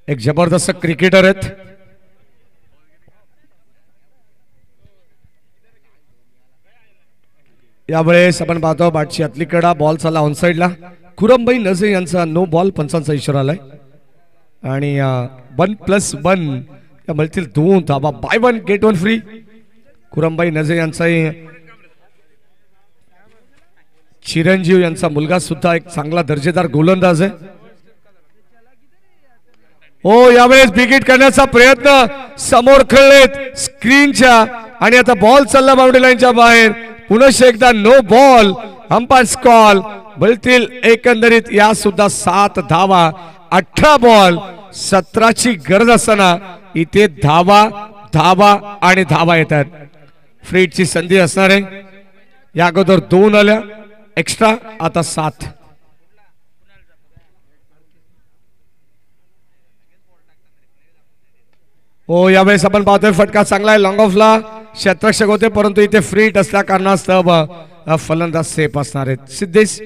एक जबरदस्त क्रिकेटर आहेत. यावेळेस आपण पाहतो बॅटची आतली कडा, बॉल चालला ऑनसाइडला. खुरामबाई नझे यांचा नो बॉल, पंचांचा इशारा आलाय आणि 1+1 या मिळतील 2 धावा. Buy 1 get 1 free. खुरामबाई नझे यांचाही चिरंजीव यांचा मुलगा सुद्धा एक चांगला दर्जेदार गोलंदाज आहे. यावेळेस विकेट करण्याचा प्रयत्न समोर खेळलेत स्क्रीनच्या आणि आता बॉल चालला बाउंड्री लाईनच्या बाहेर. पुन्हा एकदा नो बॉल, अंपायर्स कॉल. मिळतील एकंदरीत या सुद्धा 7 धावा. 18 बॉल 17 ची गरज असताना इथे धावा धावा आणि धावा येतात. फ्रीडची संधी असणार आहे. या अगोदर 2 आल्या एक्स्ट्रा, आता 7. हो, यावेळेस आपण पाहतोय फटका चांगला आहे. लॉंग ऑफला क्षेत्ररक्षक होते, परंतु इथे फ्री हिट असल्या कारणास्तव फलंदाज सेफ असणार आहेत. सिद्धेश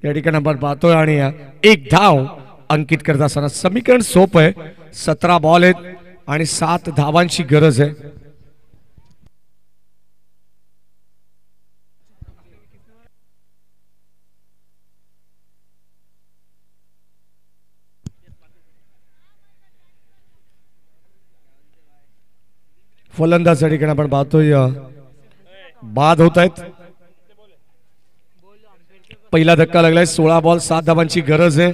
या ठिकाणी आपण पाहतोय आणि 1 धाव अंकित करत असताना समीकरण सोप आहे. 17 बॉल आहेत आणि 7 धावांची गरज आहे. फलंदाज या ठिकाणी आपण पाहतोय बाद होत आहेत. पहिला धक्का लागलाय. 16 बॉल 7 धावांची गरज आहे.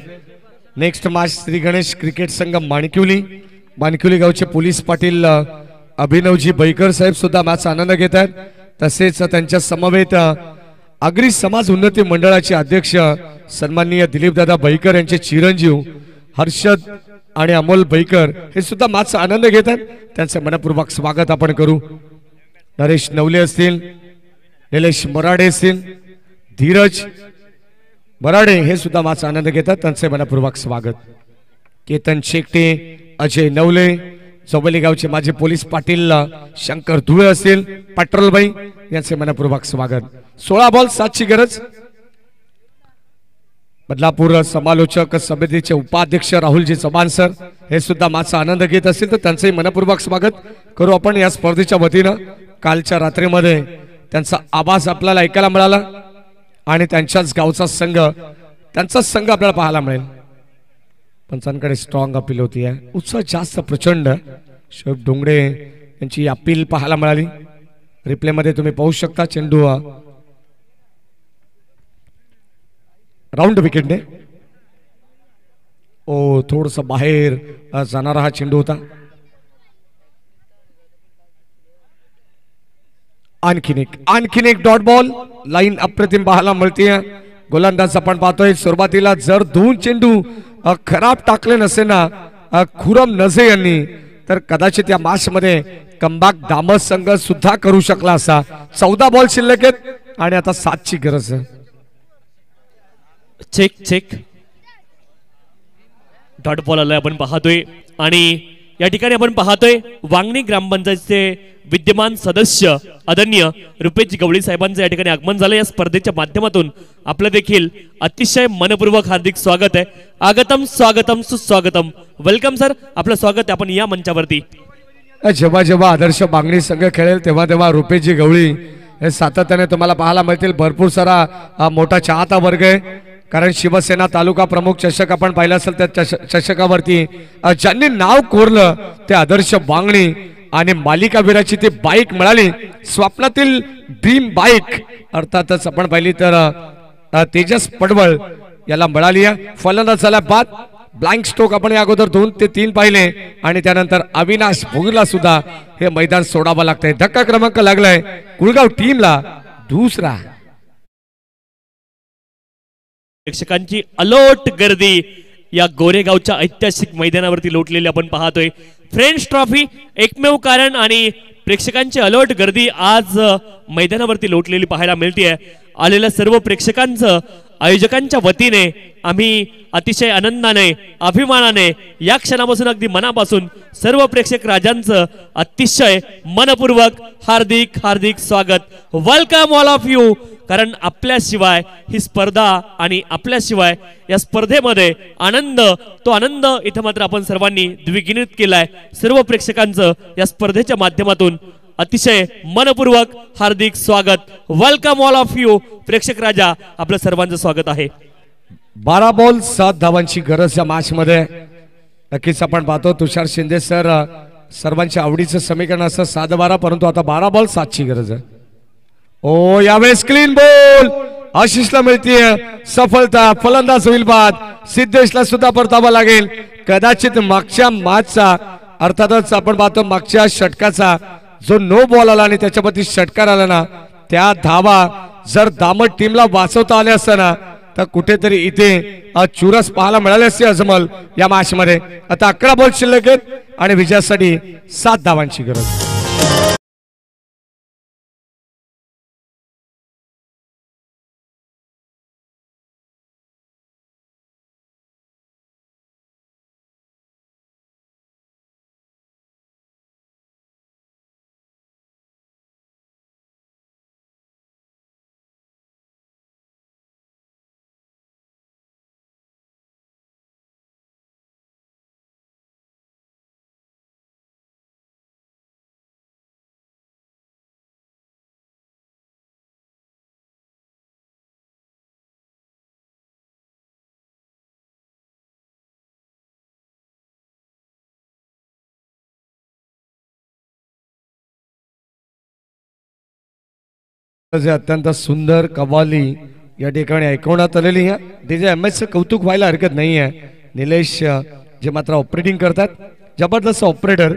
Next match Shri Ganesh cricket संघ माणिकुली गावचे पोलीस पाटील अभिनवजी बैकर साहेब सुद्धा मॅच आनंद घेत आहेत. तसेच त्यांच्या समवेत आगरी समाज उन्नती मंडळाचे अध्यक्ष सन्माननीय दिलीपदादा बैकर यांचे चिरंजीव हर्षद आणि अमोल बैकर हे सुद्धा मॅच आनंद घेत आहेत. त्यांचे मनपूर्वक स्वागत आपण करू. नरेश नवले असतील, निलेश मराडे असतील, धीरज मराडे हे सुद्धा मॅच आनंद घेतात. त्यांचे मनपूर्वक स्वागत. केतन शेकटे, अजय नवले, चौबली गावचे माजी पोलीस पाटील शंकर धुळे असतील, पेट्रोलबाई यांचे मनपूर्वक स्वागत. 16 बॉल 7ची गरज. बदलापूर समालोचक समितीचे उपाध्यक्ष राहुलजी चव्हाण सर हे सुद्धा माझा आनंद घेत असतील, तर त्यांचंही मनपूर्वक स्वागत करू आपण या स्पर्धेच्या वतीनं. कालच्या रात्रीमध्ये त्यांचा आवाज आपल्याला ऐकायला मिळाला आणि त्यांच्याच गावचा संघ आपल्याला पाहायला मिळेल. पंचांकडे स्ट्रॉंग अपील होती आहे. उत्साह जास्त प्रचंड. शोएब डोंगरे यांची अपील पाहायला मिळाली. रिप्ले मध्ये तुम्ही पाहू शकता. चेंडू राउंड विकेटने थोडस बाहेर जाणारा हा चेंडू होता. आणखीन एक डॉट बॉल. लाईन अप्रतिम पाहायला मिळते. गोलंदाज आपण पाहतोय सुरुवातीला जर 2 चेंडू खराब टाकले नसे ना खुरम नझे यांनी, तर कदाचित या मॅच मध्ये कमबॅक दामस संघ सुद्धा करू शकला असा. 14 बॉल शिल्लक आहेत आणि आता 7ची गरज आहे. चेक डॉट बॉल आलाय आपण पाहतोय. आणि या ठिकाणी आपण पाहतोय वांगणी ग्रामपंचायतचे विद्यमान सदस्य आदरणीय रुपेश गवळी साहेबांचं या ठिकाणी आगमन झालं. या स्पर्धेच्या माध्यमातून आपलं देखील अतिशय मनपूर्वक हार्दिक स्वागत आहे. आगतम स्वागतम सुस्वागतम. वेलकम सर, आपलं स्वागत आहे आपण या मंचावरती. जेव्हा आदर्श वांगणी संघ खेळेल तेव्हा रुपेशजी गवळी हे सातत्याने तुम्हाला पाहायला मिळतील. भरपूर सारा मोठा चाहता वर्ग आहे. कारण शिवसेना तालुका प्रमुख चषक आपण पाहिलं असेल, त्या चषकावरती ज्यांनी नाव कोरलं ते आदर्श वांगणी आणि मालिकावीराची ती बाईक मिळाली, स्वप्नातील ड्रीम बाईक अर्थातच आपण पाहिली तर तेजस पडवळ याला मिळाली आहे. फलंदाज झाला बाद. ब्लँक स्ट्रोक आपण या अगोदर 2 ते 3 पाहिले आणि त्यानंतर अविनाश भोगला सुद्धा हे मैदान सोडावं लागतंय. धक्का क्रमांक लागलाय कुळगाव टीमला दुसरा. प्रेक्षकांची अलोट गर्दी या गोरेगावच्या ऐतिहासिक मैदानावरती लोटलेली आपण पाहतोय. फ्रेंड्स ट्रॉफी एकमेव कारण आणि प्रेक्षकांची अलोट गर्दी आज मैदानावरती लोटलेली पाहायला मिळते. आलेल्या सर्व प्रेक्षकांचं आयोजकांच्या वतीने आम्ही अतिशय आनंदाने अभिमानाने या क्षणापासून अगदी मनापासून सर्व प्रेक्षक राजांचं अतिशय मनपूर्वक हार्दिक हार्दिक स्वागत. Welcome all of you. कारण आपल्याशिवाय ही स्पर्धा आणि आपल्याशिवाय या स्पर्धेमध्ये आनंद, तो आनंद इथं मात्र आपण सर्वांनी द्विगुणित केलाय. सर्व प्रेक्षकांचं या स्पर्धेच्या माध्यमातून अतिशय मनपूर्वक हार्दिक स्वागत. Welcome all of you. प्रेक्षक राजा आपलं सर्वांचं स्वागत आहे. 12 बॉल 7 धावांची गरज या मॅच मध्ये. नक्कीच आपण पाहतो तुषार शिंदे सर सर्वांच्या आवडीचं समीकरण असं 7-12, परंतु आता 12 बॉल 7ची गरज आहे. यावेळेस क्लीन बॉल आशिषला मिळतीये सफलता. फलंदाज होईल बाद. सिद्धेशला सुद्धा परतावा लागेल. कदाचित मागच्या मॅचचा अर्थातच आपण पाहतो मागच्या षटकाचा जो नो बॉल आला आणि त्याच्यावरती षटकार आला ना, त्या धावा जर दामट टीमला वाचवता आल्या असताना तर कुठेतरी इथे चुरस पाहायला मिळाले असते अजमल या मॅच मध्ये. आता 11 बॉल शिल्लक आहेत आणि विजयासाठी 7 धावांची गरज. जे अत्यंत सुंदर कव्वाली या ठिकाणी ऐकवण्यात आलेली आहे. डीजे MS चं कौतुक व्हायला हरकत नाही आहे. निलेश जे मात्र ऑपरेटिंग करतात, जबरदस्त ऑपरेटर.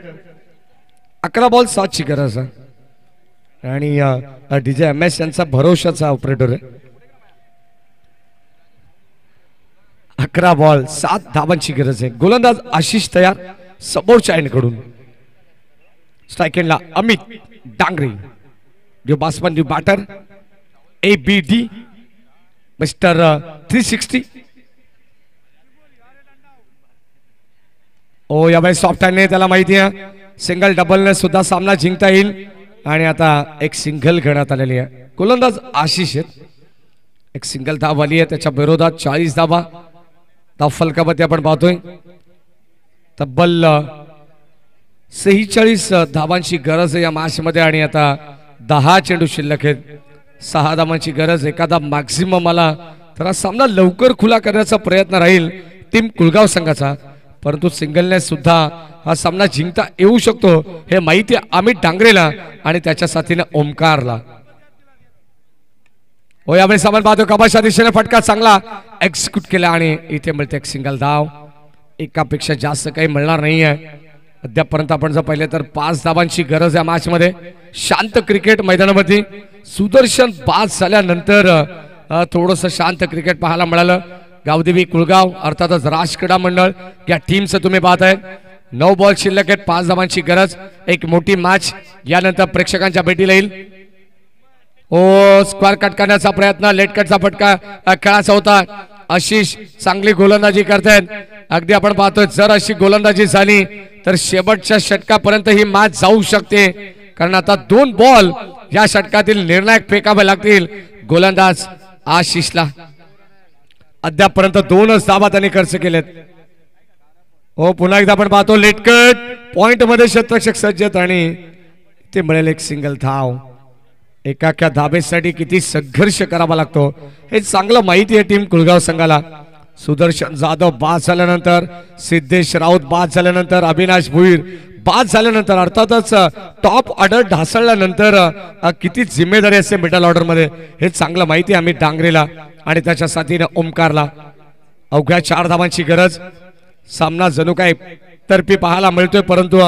11 बॉल 7 ची गरज आहे आणि डीजे MS यांचा भरोशाचा ऑपरेटर आहे. 11 बॉल 7 धावांची गरज आहे. गोलंदाज आशिष तयार समोरच्या एंड कडून. स्ट्राइक एंडला Amit Dangre, new batsman new batter ABD mister 360. ओ यावेळी सॉफ्ट हँडने त्याला माहिती आहे सिंगल डबलने सुद्धा सामना जिंकता येईल आणि आता एक सिंगल घेण्यात आलेली आहे. गोलंदाज आशिष आहेत. एक सिंगल धाव आली आहे त्याच्या विरोधात 40 धावा. धाव फलकामध्ये आपण पाहतोय तब्बल 46 धावांची गरज आहे या मॅच मध्ये आणि आता 10 चेंडू शिल्लक आहेत. 6 धावांची गरज. एखादा मॅक्झिमम आला तर हा सामना लवकर खुला करण्याचा प्रयत्न राहील टीम कुलगाव संघाचा, परंतु सिंगलने सुद्धा हा सामना जिंकता येऊ शकतो हे माहिती आहे अमित डांगरेला आणि त्याच्या साथीने ओमकारला. हो यावेळी सामान पाहतो कबाशा दिशेने फटका चांगला एक्झिक्यूट केला आणि इथे मिळते एक सिंगल धाव. एकापेक्षा जास्त काही मिळणार नाही आहे अद्यापर्यंत. आपण जर पाहिले तर 5 धावांची गरज या मॅच मध्ये. शांत क्रिकेट मैदानामध्ये सुदर्शन बाद झाल्यानंतर थोडस शांत क्रिकेट पाहायला मिळालं. गावदेवी कुळगाव अर्थातच राज क्रीडा मंडळ या टीमचं तुम्ही पाहताय. 9 बॉल शिल्लक आहेत. 5 धावांची गरज. एक मोठी मॅच यानंतर प्रेक्षकांच्या भेटीला येईल. ओ स्क्वेअर कट करण्याचा प्रयत्न, लेट कटचा फटका खेळाचा होता. आशिष चांगली गोलंदाजी करतायत. अगदी आपण पाहतोय जर अशी गोलंदाजी झाली तर शेवटच्या षटकापर्यंत ही मॅच जाऊ शकते, कारण आता 2 बॉल या षटकातील निर्णायक फेकावे लागतील गोलंदाज आशिषला. अद्यापर्यंत 2च धावा त्यांनी खर्च केलेत. हो पुन्हा एकदा आपण पाहतो लेट कट पॉइंट मध्ये शतरक्षक सज्ज आहेत आणि ते मिळेल एक सिंगल धाव. एका धाबेसाठी किती संघर्ष करावा लागतो हे चांगलं माहिती आहे टीम कुलगाव संघाला. सुदर्शन जाधव बाद झाल्यानंतर, सिद्धेश राऊत बाद झाल्यानंतर, अविनाश भुईर बाद झाल्यानंतर, अर्थातच टॉप ऑर्डर ढासळल्यानंतर किती जिम्मेदारी असते मिडल ऑर्डर मध्ये हे चांगलं माहिती आहे अमित डांगरेला आणि त्याच्या साथीने ओमकारला. अवघ्या 4 धावांची गरज. सामना जणू काय तर्फी पाहायला मिळतोय, परंतु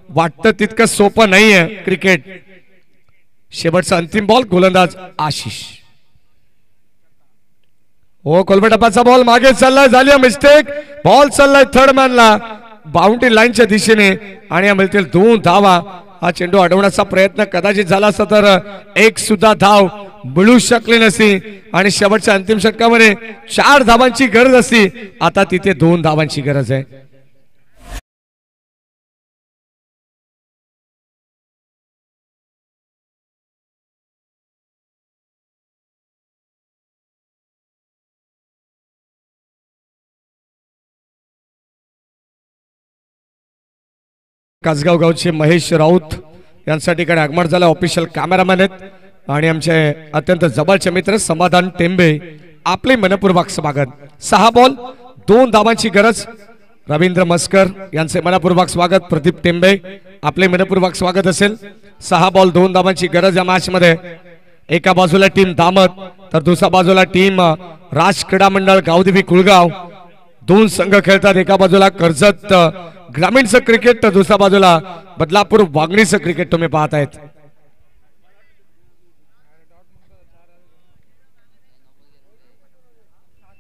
वाटतं तितकं सोपं नाहीये क्रिकेट. शेवटचा अंतिम बॉल गोलंदाज आशिष. हो कोलबेटापाचा बॉल मागे चाललाय, झाली मिस्टेक. बॉल चाललाय थर्ड मॅनला बाउंड्री लाईनच्या दिशेने आणि मिळतील 2 धावा. हा चेंडू अडवण्याचा प्रयत्न कदाचित झाला असता तर एक सुद्धा धाव मिळू शकली नसती आणि शेवटच्या अंतिम षटकामध्ये 4 धावांची गरज असती. आता तिथे 2 धावांची गरज आहे. कासगाव गावचे महेश राऊत यांसाठी कडे आगमन झालं. ऑफिशियल कॅमेरामॅन आहेत आणि आमचे अत्यंत जवळचे मित्र समाधान टेंबे. आपले मनपूर्वक स्वागत. 6 बॉल 2 धावांची गरज. रवींद्र मस्कर यांचे मनपूर्वक स्वागत. प्रदीप टेंबे आपले मनपूर्वक स्वागत असेल. 6 बॉल 2 धावांची गरज या मॅच मध्ये. एका बाजूला टीम दामत तर दुसऱ्या बाजूला टीम राज क्रीडा मंडळ गावदेवी कुळगाव. 2 संघ खेळतात. एका बाजूला कर्जत ग्रामीणचं क्रिकेट तर दुसऱ्या बाजूला बदलापूर वागणीचं क्रिकेट तुम्ही पाहतायत.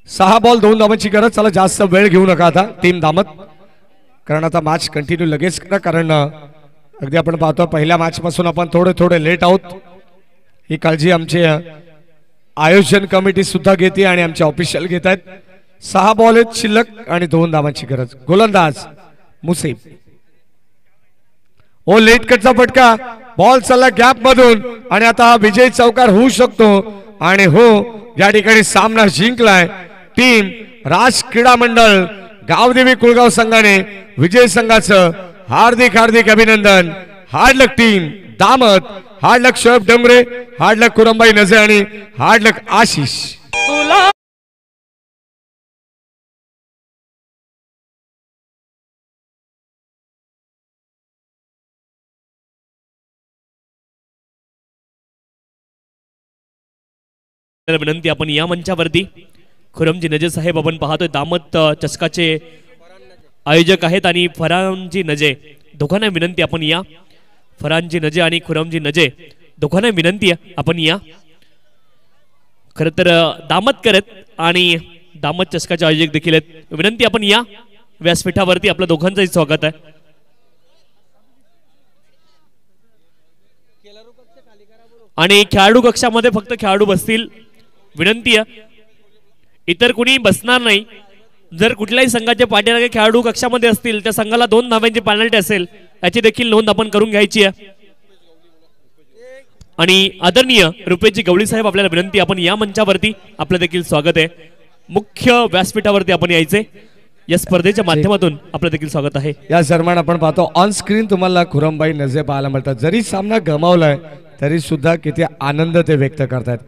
सहा बॉल 2 धावांची गरज. चला जास्त वेळ घेऊ नका आता टीम दामत, कारण आता मॅच कंटिन्यू लगेच करा, कारण अगदी आपण पाहतो पहिल्या मॅच पासून आपण थोडे लेट आहोत. ही काळजी आमचे आयोजन कमिटी सुद्धा घेते आणि आमचे ऑफिशियल घेत आहेत. 6 बॉल आहेत शिल्लक आणि 2 धावांची गरज. गोलंदाज मुसीब. ओ लेट कटचा फटका. बॉल चालला गॅप मधून आणि आता हा विजय चौकार होऊ शकतो आणि हो या ठिकाणी सामना जिंकलाय टीम राज क्रीडा मंडळ गावदेवी कुळगाव संघाने. विजय संघाचं हार्दिक अभिनंदन. हार्ड लक टीम दामत, हार्ड लक शोएब डमरे, हार्ड लक कुरंबाई नजे आणि हार्ड लक आशिष. विनंती आपण या मंचावरती. खुरमजी नजे साहेब आपण पाहतोय दामत चषकाचे आयोजक आहेत आणि फरांजी नजे दोघांना विनंती आपण या. फरांजी नजे आणि खुरमजी नजे दोघांना विनंती आहे आपण या. खरं तर दामत करत आणि दामत चषकाचे आयोजक देखील आहेत. विनंती आपण या व्यासपीठावरती. आपल्या दोघांचंही स्वागत आहे. आणि खेळाडू कक्षामध्ये फक्त खेळाडू बसतील. विनंती आहे इतर कुणी बसणार नाही. जर कुठल्याही संघाचे पाठीराखे खेळाडू कक्षामध्ये असतील त्या संघाला 2 धावांची पेनल्टी असेल याची देखील नोंद आपण करून घ्यायची आहे. आणि आदरणीय रुपेशजी गवळी साहेब आपल्याला विनंती आपण या मंचावरती. आपलं देखील स्वागत आहे. मुख्य व्यासपीठावरती आपण यायचे. या स्पर्धेच्या माध्यमातून आपलं देखील स्वागत आहे. या दरम्यान आपण पाहतो ऑन स्क्रीन तुम्हाला खुरमबाई नजे पाहायला मिळतात. जरी सामना गमावलाय तरी सुद्धा किती आनंद ते व्यक्त करतात.